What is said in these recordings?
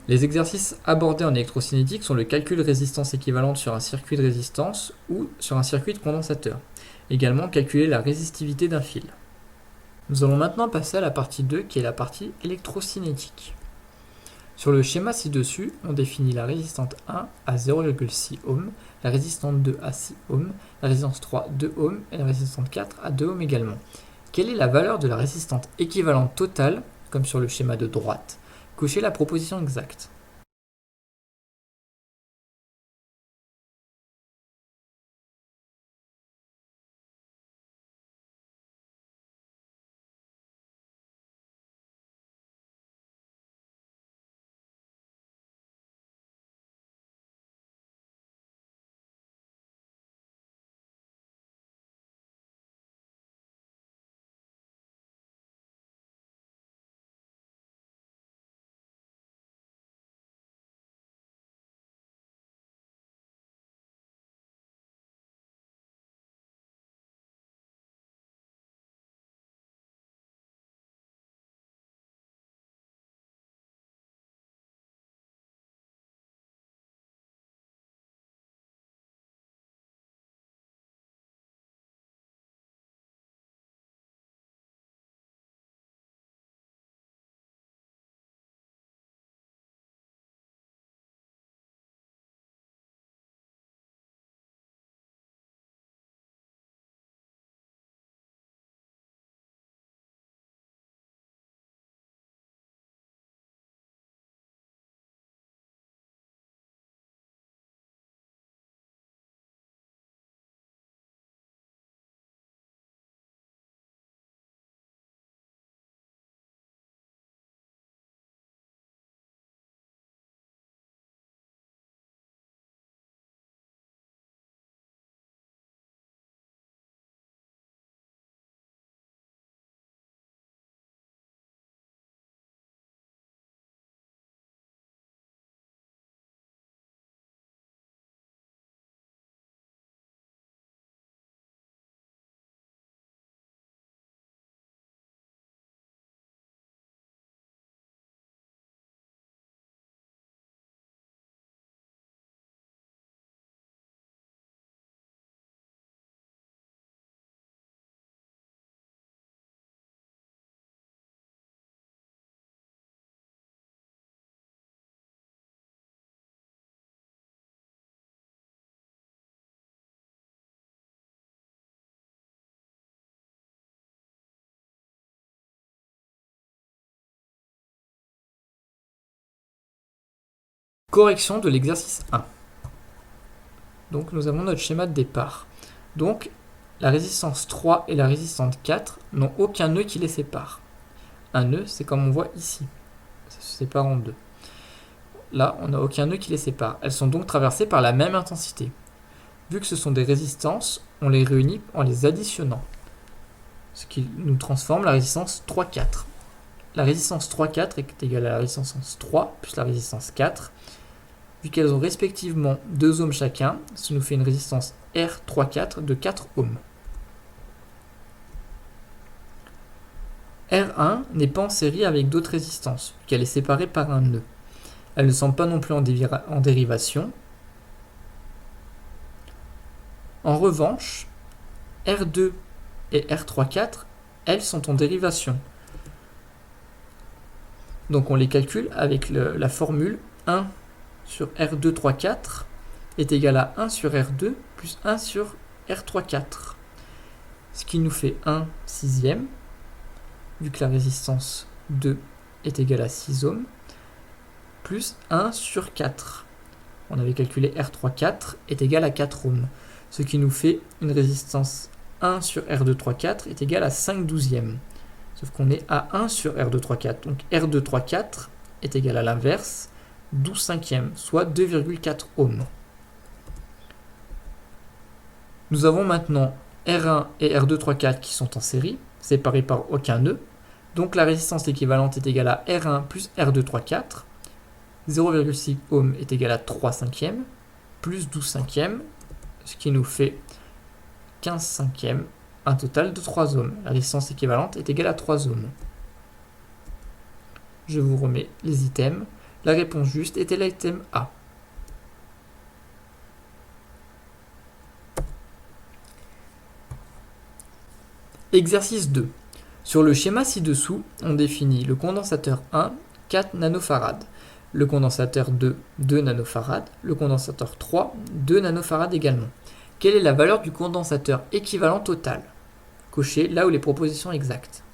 Les exercices abordés en électrocinétique sont le calcul de résistance équivalente sur un circuit de résistance ou sur un circuit de condensateur. Également calculer la résistivité d'un fil. Nous allons maintenant passer à la partie 2 qui est la partie électrocinétique. Sur le schéma ci-dessus, on définit la résistante 1 à 0,6 ohm, la résistante 2 à 6 ohm, la résistance 3 2 ohm et la résistante 4 à 2 ohm également. Quelle est la valeur de la résistante équivalente totale, comme sur le schéma de droite? Cochez la proposition exacte. Correction de l'exercice 1. Donc nous avons notre schéma de départ. Donc la résistance 3 et la résistance 4 n'ont aucun nœud qui les sépare. Un nœud, c'est comme on voit ici. Ça se sépare en deux. Là, on n'a aucun nœud qui les sépare. Elles sont donc traversées par la même intensité. Vu que ce sont des résistances, on les réunit en les additionnant. Ce qui nous transforme la résistance 3,4. La résistance 3,4 est égale à la résistance 3 plus la résistance 4. Vu qu'elles ont respectivement 2 ohms chacun, ça nous fait une résistance R34 de 4 ohms. R1 n'est pas en série avec d'autres résistances, vu qu'elle est séparée par un nœud. Elles ne sont pas non plus en dérivation. En revanche, R2 et R34, elles sont en dérivation. Donc on les calcule avec la formule 1 sur R234 est égal à 1 sur R2 plus 1 sur R34. Ce qui nous fait 1 sixième, vu que la résistance 2 est égale à 6 ohms, plus 1 sur 4. On avait calculé R34 est égal à 4 ohms, ce qui nous fait une résistance 1 sur R234 est égal à 5 douzièmes. Sauf qu'on est à 1 sur R234. Donc R234 est égal à l'inverse, 12 cinquièmes, soit 2,4 ohms. Nous avons maintenant R1 et R234 qui sont en série, séparés par aucun nœud. Donc la résistance équivalente est égale à R1 plus R234. 0,6 ohm est égal à 3 cinquièmes, plus 12 cinquièmes, ce qui nous fait 15 cinquièmes, un total de 3 ohms. La résistance équivalente est égale à 3 ohms. Je vous remets les items. La réponse juste était l'item A. Exercice 2. Sur le schéma ci-dessous, on définit le condensateur 1, 4 nanofarads, le condensateur 2, 2 nanofarads, le condensateur 3, 2 nanofarads également. Quelle est la valeur du condensateur équivalent total? Cochez là où les propositions exactes.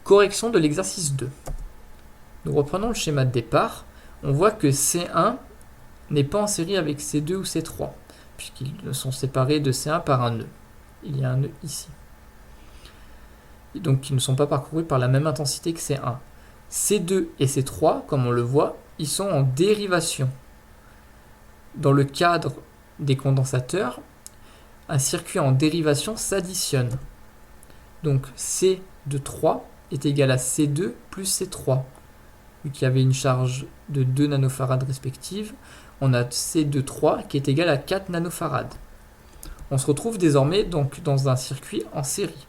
Correction de l'exercice 2. Nous reprenons le schéma de départ. On voit que C1 n'est pas en série avec C2 ou C3, puisqu'ils sont séparés de C1 par un nœud. Il y a un nœud ici. Et donc ils ne sont pas parcourus par la même intensité que C1. C2 et C3, comme on le voit, ils sont en dérivation. Dans le cadre des condensateurs, un circuit en dérivation s'additionne. Donc C de 3 est égal à C2 plus C3. Vu qu'il y avait une charge de 2 nanofarads respective, on a C de 3 qui est égal à 4 nanofarads. On se retrouve désormais donc dans un circuit en série.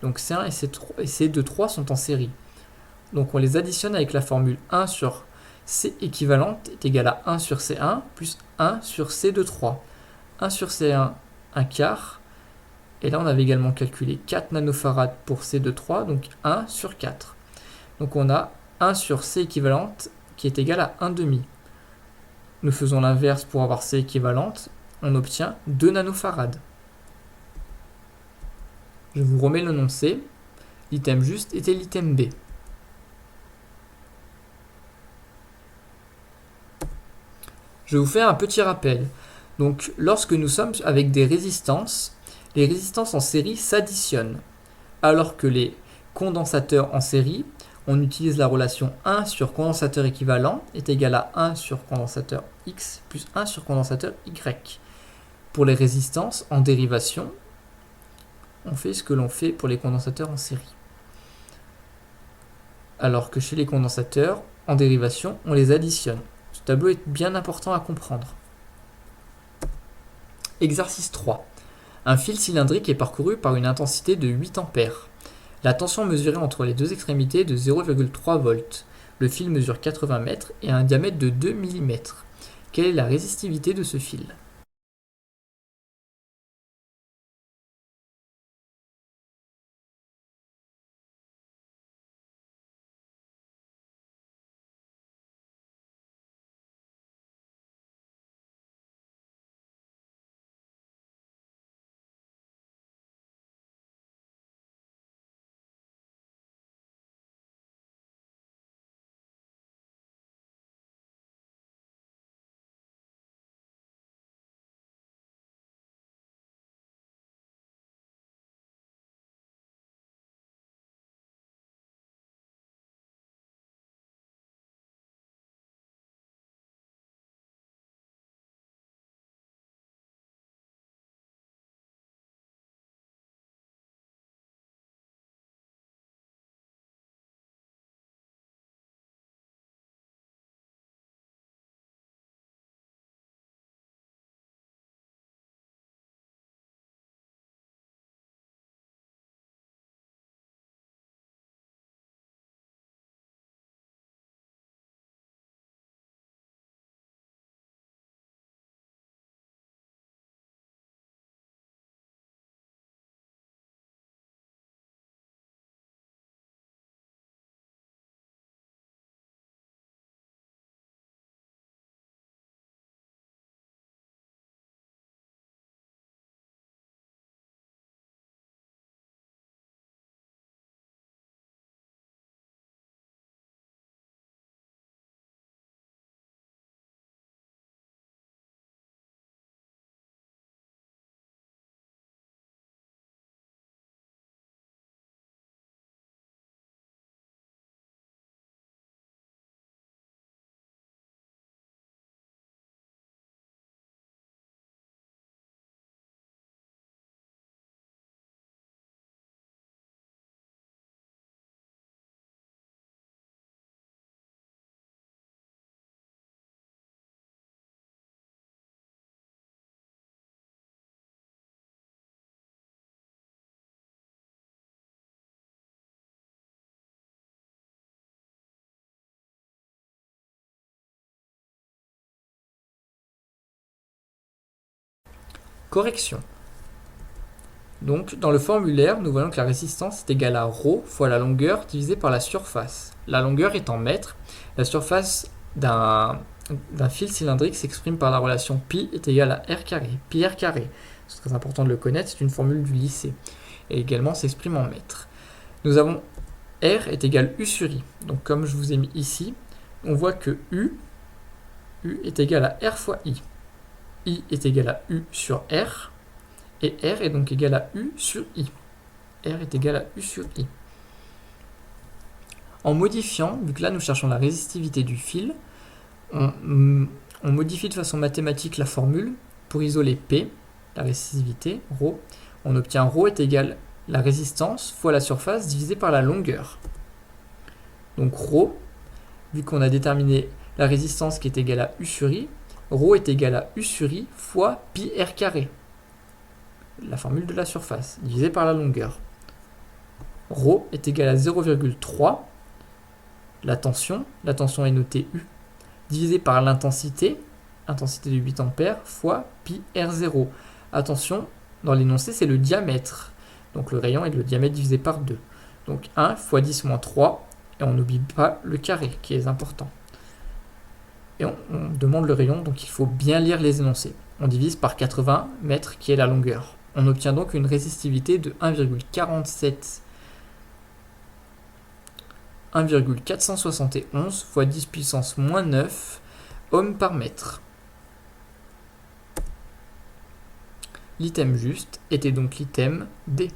Donc C1 et C2 3 sont en série. Donc on les additionne avec la formule 1 sur C équivalente est égal à 1 sur C1 plus 1 sur C2 3. 1 sur C1, 1 quart. Et là on avait également calculé 4 nanofarads pour C2 3, donc 1 sur 4. Donc on a 1 sur C équivalente qui est égal à 1 demi. Nous faisons l'inverse pour avoir C équivalente, on obtient 2 nanofarads. Je vous remets l'énoncé. L'item juste était l'item B. Je vous fais un petit rappel. Donc, lorsque nous sommes avec des résistances, les résistances en série s'additionnent. Alors que les condensateurs en série, on utilise la relation 1 sur condensateur équivalent est égal à 1 sur condensateur X plus 1 sur condensateur Y. Pour les résistances en dérivation, on fait ce que l'on fait pour les condensateurs en série. Alors que chez les condensateurs en dérivation, on les additionne. Ce tableau est bien important à comprendre. Exercice 3. Un fil cylindrique est parcouru par une intensité de 8 ampères. La tension mesurée entre les deux extrémités est de 0,3 volts. Le fil mesure 80 mètres et a un diamètre de 2 mm. Quelle est la résistivité de ce fil? Correction. Donc, dans le formulaire, nous voyons que la résistance est égale à ρ fois la longueur divisée par la surface. La longueur est en mètres. La surface d'un fil cylindrique s'exprime par la relation pi est égale à r carré. Pi r carré. C'est très important de le connaître, c'est une formule du lycée. Et également s'exprime en mètres. Nous avons r est égal u sur i. Donc, comme je vous ai mis ici, on voit que u est égal à r fois i. I est égal à u sur r. Et R est donc égal à U sur I. R est égal à U sur I. En modifiant, vu que là nous cherchons la résistivité du fil, on modifie de façon mathématique la formule pour isoler P, la résistivité, ρ. On obtient ρ est égal à la résistance fois la surface divisée par la longueur. Donc ρ, vu qu'on a déterminé la résistance qui est égale à U sur I, ρ est égal à U sur I fois pi r carré. La formule de la surface, divisée par la longueur. Ρ est égal à 0,3. La tension est notée U, divisée par l'intensité, intensité de 8 ampères, fois pi R0. Attention, dans l'énoncé, c'est le diamètre. Donc le rayon est le diamètre divisé par 2. Donc 1 fois 10 moins 3, et on n'oublie pas le carré, qui est important. Et on demande le rayon, donc il faut bien lire les énoncés. On divise par 80 mètres, qui est la longueur. On obtient donc une résistivité de 1,471 fois 10 puissance moins 9 ohms par mètre. L'item juste était donc l'item D.